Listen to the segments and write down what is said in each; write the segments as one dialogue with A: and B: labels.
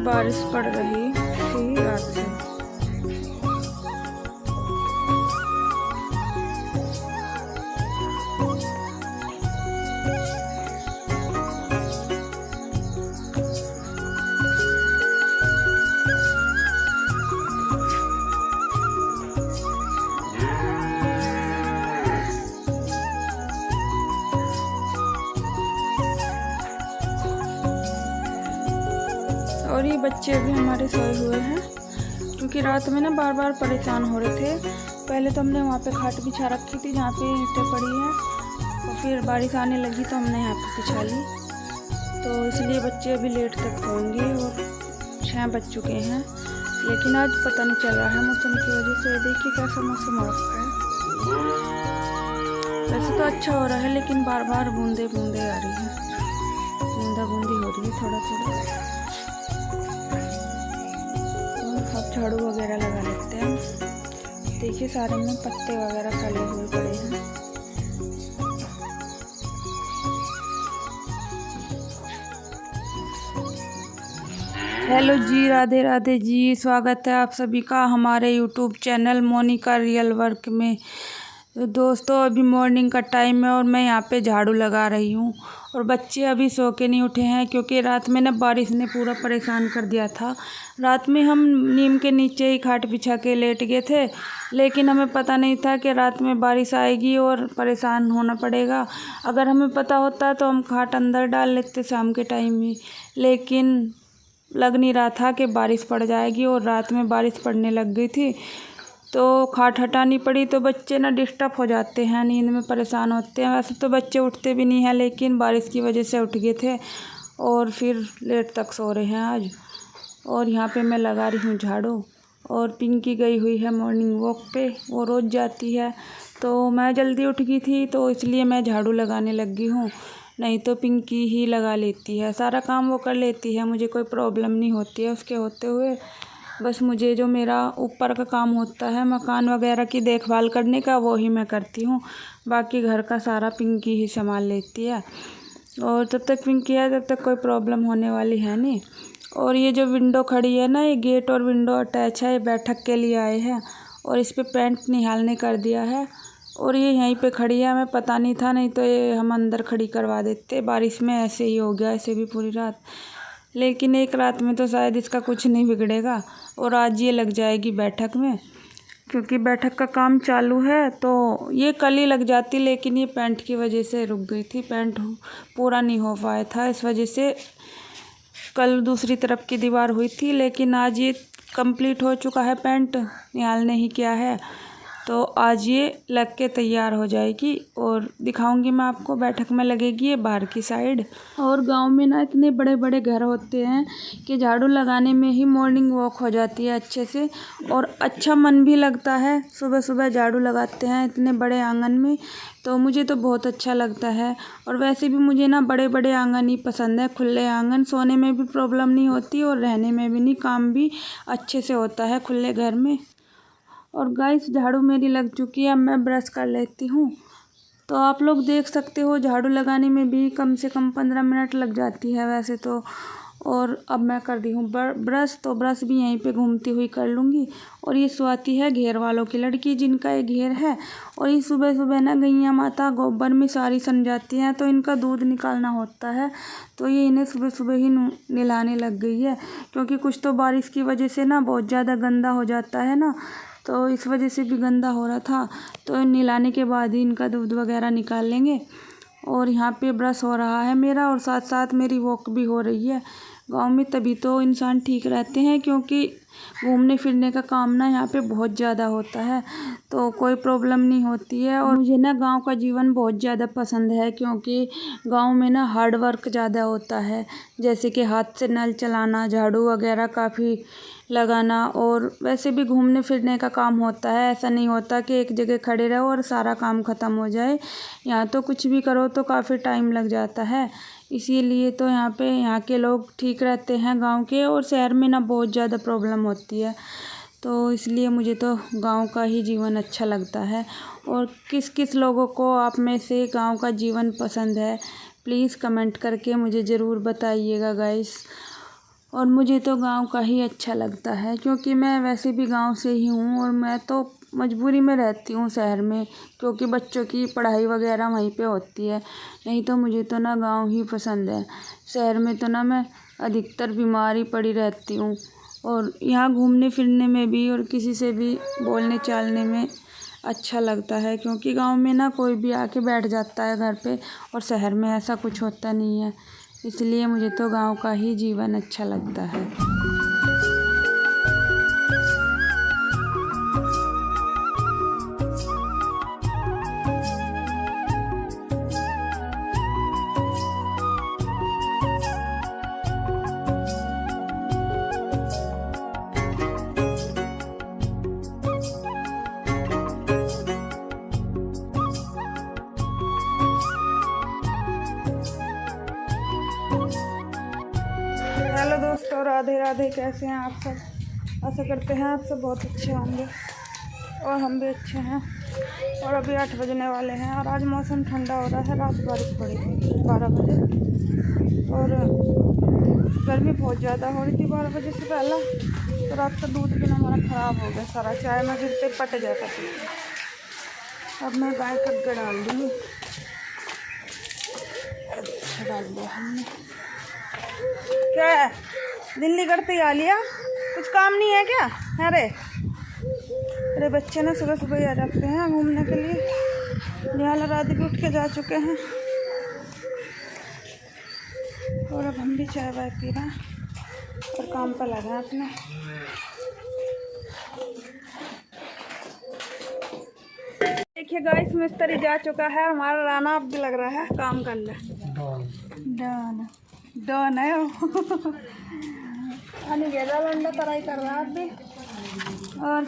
A: बारिश पड़ रही थी रात से। और ये बच्चे भी हमारे सोए हुए हैं क्योंकि रात में ना बार बार परेशान हो रहे थे। पहले तो हमने वहाँ पे खाट बिछा रखी थी जहाँ पे ईंटें पड़ी हैं, और फिर बारिश आने लगी तो हमने यहाँ पे बिछा ली। तो इसलिए बच्चे अभी लेट तक सोएंगे और 6 बज चुके हैं, लेकिन आज पता नहीं चल रहा है मौसम की वजह से। देखिए कैसा मौसम हो रखा है। वैसे तो अच्छा हो रहा है, लेकिन बार बार बूंदे बूंदे आ रही है, बूंदा बूंदी हो रही है थोड़ा थोड़ा। अब झाड़ू वगैरह लगा लेते हैं। देखिए सारे में पत्ते वगैरह फैले हुए पड़े हैं। हेलो जी, राधे राधे जी, स्वागत है आप सभी का हमारे YouTube channel Monika real work में। दोस्तों अभी मॉर्निंग का टाइम है और मैं यहाँ पे झाड़ू लगा रही हूँ, और बच्चे अभी सो के नहीं उठे हैं क्योंकि रात में ना बारिश ने पूरा परेशान कर दिया था। रात में हम नीम के नीचे ही खाट बिछा के लेट गए थे, लेकिन हमें पता नहीं था कि रात में बारिश आएगी और परेशान होना पड़ेगा। अगर हमें पता होता तो हम खाट अंदर डाल लेते शाम के टाइम ही, लेकिन लग नहीं रहा था कि बारिश पड़ जाएगी, और रात में बारिश पड़ने लग गई थी तो खाट हटानी पड़ी। तो बच्चे ना डिस्टर्ब हो जाते हैं, नींद में परेशान होते हैं। वैसे तो बच्चे उठते भी नहीं हैं, लेकिन बारिश की वजह से उठ गए थे और फिर लेट तक सो रहे हैं आज। और यहाँ पे मैं लगा रही हूँ झाड़ू, और पिंकी गई हुई है मॉर्निंग वॉक पे, वो रोज़ जाती है। तो मैं जल्दी उठ गई थी तो इसलिए मैं झाड़ू लगाने लग गई हूँ, नहीं तो पिंकी ही लगा लेती है। सारा काम वो कर लेती है, मुझे कोई प्रॉब्लम नहीं होती है उसके होते हुए। बस मुझे जो मेरा ऊपर का काम होता है मकान वगैरह की देखभाल करने का, वो ही मैं करती हूँ। बाकी घर का सारा पिंकी ही संभाल लेती है, और जब तक पिंकी है तब तक कोई प्रॉब्लम होने वाली है नहीं। और ये जो विंडो खड़ी है ना, ये गेट और विंडो अटैच है, ये बैठक के लिए आए हैं, और इस पर पेंट निहाल ने कर दिया है। और ये यहीं पे खड़ी है, हमें पता नहीं था, नहीं तो ये हम अंदर खड़ी करवा देते। बारिश में ऐसे ही हो गया, ऐसे भी पूरी रात। लेकिन एक रात में तो शायद इसका कुछ नहीं बिगड़ेगा, और आज ये लग जाएगी बैठक में, क्योंकि बैठक का काम चालू है। तो ये कल ही लग जाती, लेकिन ये पेंट की वजह से रुक गई थी, पेंट पूरा नहीं हो पाया था, इस वजह से कल दूसरी तरफ की दीवार हुई थी। लेकिन आज ये कंप्लीट हो चुका है, पेंट निहाल ने ही किया है, तो आज ये लग के तैयार हो जाएगी। और दिखाऊंगी मैं आपको, बैठक में लगेगी ये बाहर की साइड। और गांव में ना इतने बड़े बड़े घर होते हैं कि झाड़ू लगाने में ही मॉर्निंग वॉक हो जाती है अच्छे से, और अच्छा मन भी लगता है। सुबह सुबह झाड़ू लगाते हैं इतने बड़े आंगन में, तो मुझे तो बहुत अच्छा लगता है। और वैसे भी मुझे ना बड़े बड़े आंगन ही पसंद है, खुले आंगन। सोने में भी प्रॉब्लम नहीं होती और रहने में भी नहीं, काम भी अच्छे से होता है खुले घर में। और गाइस झाड़ू मेरी लग चुकी है, अब मैं ब्रश कर लेती हूँ। तो आप लोग देख सकते हो झाड़ू लगाने में भी कम से कम 15 मिनट लग जाती है वैसे तो। और अब मैं कर दी हूँ ब्रश, तो ब्रश भी यहीं पे घूमती हुई कर लूँगी। और ये स्वाति है घेर वालों की लड़की, जिनका ये घेर है। और ये सुबह सुबह ना गैया माता गोबर में सारी सन जाती हैं, तो इनका दूध निकालना होता है, तो ये इन्हें सुबह सुबह ही नहलाने लग गई है। क्योंकि कुछ तो बारिश की वजह से ना बहुत ज़्यादा गंदा हो जाता है ना, तो इस वजह से भी गंदा हो रहा था। तो नहलाने के बाद ही इनका दूध वगैरह निकाल लेंगे। और यहाँ पे ब्रश हो रहा है मेरा, और साथ साथ मेरी वॉक भी हो रही है। गांव में तभी तो इंसान ठीक रहते हैं, क्योंकि घूमने फिरने का काम ना यहाँ पे बहुत ज़्यादा होता है, तो कोई प्रॉब्लम नहीं होती है। और मुझे ना गांव का जीवन बहुत ज़्यादा पसंद है, क्योंकि गांव में ना हार्ड वर्क ज़्यादा होता है, जैसे कि हाथ से नल चलाना, झाड़ू वगैरह काफ़ी लगाना, और वैसे भी घूमने फिरने का काम होता है। ऐसा नहीं होता कि एक जगह खड़े रहो और सारा काम ख़त्म हो जाए। यहाँ तो कुछ भी करो तो काफ़ी टाइम लग जाता है, इसीलिए तो यहाँ के लोग ठीक रहते हैं गांव के। और शहर में ना बहुत ज़्यादा प्रॉब्लम होती है, तो इसलिए मुझे तो गांव का ही जीवन अच्छा लगता है। और किस किस लोगों को आप में से गांव का जीवन पसंद है, प्लीज़ कमेंट करके मुझे ज़रूर बताइएगा गाइस। और मुझे तो गांव का ही अच्छा लगता है, क्योंकि मैं वैसे भी गांव से ही हूँ और मैं तो मजबूरी में रहती हूँ शहर में, क्योंकि बच्चों की पढ़ाई वगैरह वहीं पे होती है। नहीं तो मुझे तो ना गांव ही पसंद है। शहर में तो ना मैं अधिकतर बीमार ही पड़ी रहती हूँ, और यहाँ घूमने फिरने में भी और किसी से भी बोलने चालने में अच्छा लगता है, क्योंकि गांव में ना कोई भी आके बैठ जाता है घर पे, और शहर में ऐसा कुछ होता नहीं है। इसलिए मुझे तो गांव का ही जीवन अच्छा लगता है। हेलो दोस्तों, राधे राधे। कैसे हैं आप सब? आशा करते हैं आप सब बहुत अच्छे होंगे, और हम भी अच्छे हैं। और अभी 8 बजने वाले हैं, और आज मौसम ठंडा हो रहा है। रात बारिश पड़ी थी 12 बजे, और गर्मी बहुत ज़्यादा हो रही थी 12 बजे से पहला। तो रात का दूध भी हमारा ख़राब हो गया सारा, चाय में गिरते पट जाता था। अब मैं गाय कट डाल दूँगी। अच्छा डाल दिया हमने। क्या है, दिल्ली करते आ लिया? कुछ काम नहीं है क्या? अरे बच्चे ना सुबह सुबह ही आ जाते हैं घूमने के लिए। निहाल रात भी उठ के जा चुके हैं, और अब हम भी चाय वाय पी रहे हैं और काम पर लगे हैं अपने। देखिए गाइस, मिस्त्री जा चुका है। हमारा राना अब भी लग रहा है काम करने। डॉन है वो। गेदा लंडा तराई कर रहा है अभी। और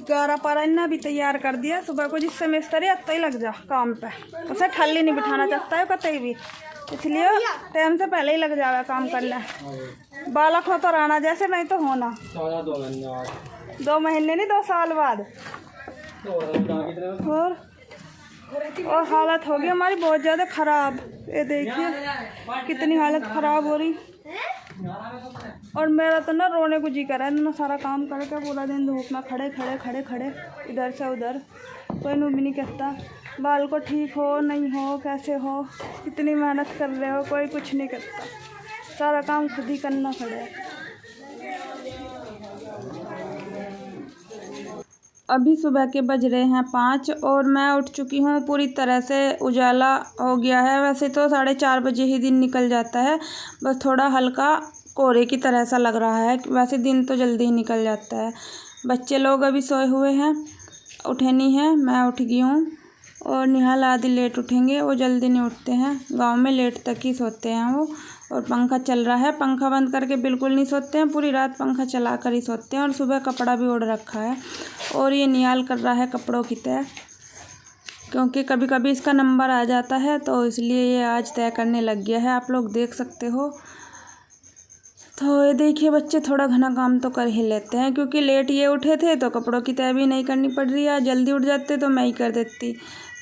A: गारा पारा भी तैयार कर दिया सुबह को, जिससे मिस्त्री अत्ता ही लग जा काम पे। उसे ठल्ली नहीं बिठाना चाहता है कतई भी, इसलिए टाइम से पहले ही लग जाएगा काम करना। बालक हो तो राना जैसे, नहीं तो होना 2 महीने नहीं 2 साल बाद। और हालत हो गई हमारी बहुत ज़्यादा ख़राब। ये देखिए कितनी हालत ख़राब हो रही। और मेरा तो ना रोने को जी कर रहा है, ना सारा काम करके पूरा दिन धूप में खड़े इधर से उधर। कोई भी नहीं कहता बाल को ठीक हो नहीं हो, कैसे हो, कितनी मेहनत कर रहे हो, कोई कुछ नहीं कहता। सारा काम खुद ही करना पड़ेगा। अभी सुबह के बज रहे हैं 5 और मैं उठ चुकी हूँ। पूरी तरह से उजाला हो गया है। वैसे तो 4:30 बजे ही दिन निकल जाता है, बस थोड़ा हल्का कोहरे की तरह सा लग रहा है। वैसे दिन तो जल्दी ही निकल जाता है। बच्चे लोग अभी सोए हुए हैं, उठे नहीं हैं। मैं उठ गई हूँ, और निहाल आदि लेट उठेंगे। वो जल्दी नहीं उठते हैं, गांव में लेट तक ही सोते हैं वो। और पंखा चल रहा है, पंखा बंद करके बिल्कुल नहीं सोते हैं, पूरी रात पंखा चला कर ही सोते हैं। और सुबह कपड़ा भी ओढ़ रखा है, और ये निहाल कर रहा है कपड़ों की तय, क्योंकि कभी कभी इसका नंबर आ जाता है, तो इसलिए ये आज तय करने लग गया है। आप लोग देख सकते हो। तो ये देखिए, बच्चे थोड़ा घना काम तो कर ही लेते हैं, क्योंकि लेट ये उठे थे तो कपड़ों की तय भी नहीं करनी पड़ रही है। जल्दी उठ जाते तो मैं ही कर देती,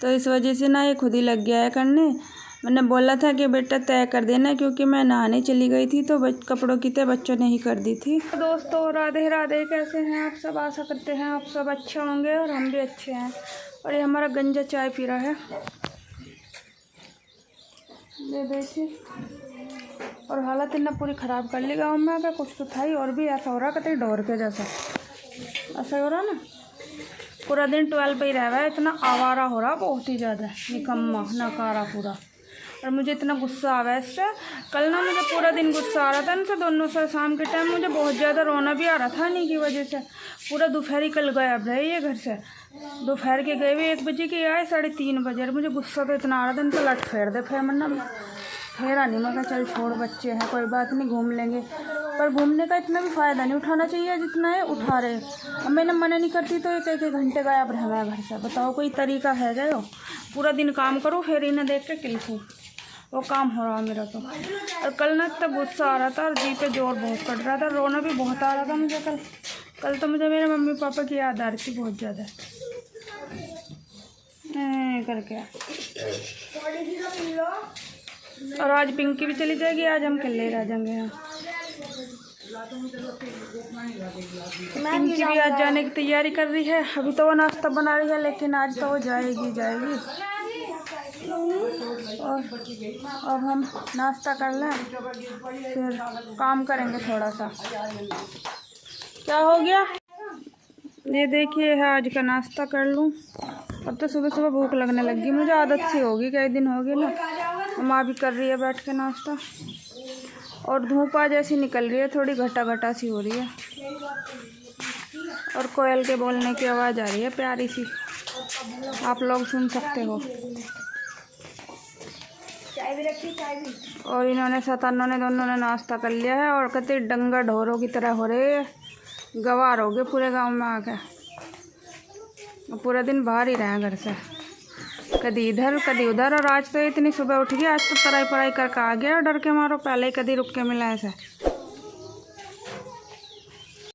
A: तो इस वजह से ना ये खुद ही लग गया है करने। मैंने बोला था कि बेटा तय कर देना, क्योंकि मैं नहाने चली गई थी, तो कपड़ों की तय बच्चों ने ही कर दी थी। दोस्तों राधे राधे, कैसे हैं आप सब? आशा करते हैं आप सब अच्छे होंगे, और हम भी अच्छे हैं। और ये हमारा गंजा चाय पी रहा है, ये देखिए। और हालत इतना पूरी ख़राब कर ली गाँव में। अगर कुछ तो था ही, और भी ऐसा हो रहा कतई डोर के जैसा ऐसा हो रहा ना। पूरा दिन 12 पे ही रह रहा है, इतना आवारा हो रहा, बहुत ही ज़्यादा निकम्मा नकारा पूरा। और मुझे इतना गुस्सा आ रहा है इससे। कल ना मुझे पूरा दिन गुस्सा आ रहा था इनसे दोनों से। शाम के टाइम मुझे बहुत ज़्यादा रोना भी आ रहा था इन्हीं की वजह से। पूरा दोपहर कल गायब रहे ये घर से। दोपहर के गए हुए 1 बजे के आए 3:30 बजे। और मुझे गुस्सा तो इतना आ रहा था, इनको लट फेर दे। फिर मरना फेरा नहीं, मैं कहा चल छोड़, बच्चे हैं कोई बात नहीं, घूम लेंगे। पर घूमने का इतना भी फ़ायदा नहीं उठाना चाहिए जितना है उठा रहे। अब मैंने मना नहीं करती तो 1-1 घंटे गायब रह गया घर से। बताओ कोई तरीका है गए हो? पूरा दिन काम करो, फिर इन्हें देख के किलखू, वो काम हो रहा मेरा तो। और कल ना इतना गुस्सा आ रहा था, और जी पे जोर बहुत कट रहा था, रोना भी बहुत आ रहा था मुझे कल तो मुझे मेरे मम्मी पापा की याद आ रही थी बहुत ज़्यादा करके। और आज पिंकी भी चली जाएगी, आज हम अकेले रह जाएंगे यहाँ। पिंकी भी आज जाने की तैयारी कर रही है। अभी तो वो नाश्ता बना रही है, लेकिन आज तो वो जाएगी। और अब हम नाश्ता कर लें, फिर काम करेंगे थोड़ा सा। क्या हो गया? ये देखिए है आज का नाश्ता कर लूँ। अब तो सुबह सुबह भूख लगने लगी, मुझे आदत सी होगी, कई दिन हो गए ना। माँ भी कर रही है बैठ के नाश्ता, और धूप आज ऐसी निकल रही है, थोड़ी घटा सी हो रही है, और कोयल के बोलने की आवाज़ आ रही है प्यारी सी, आप लोग सुन सकते हो। चाय भी रखी, चाय भी। और इन्होंने शतानों ने दोनों ने नाश्ता कर लिया है, और कहते डंगर ढोरों की तरह हो रहे, गवार हो गए पूरे गांव में आके। पूरा दिन बाहर ही रहे घर से, कभी इधर कभी उधर। और आज तो इतनी सुबह उठ गई, आज तो तराई पढ़ाई करके आ गया, डर के मारो पहले ही कभी रुक के मिला ऐसे।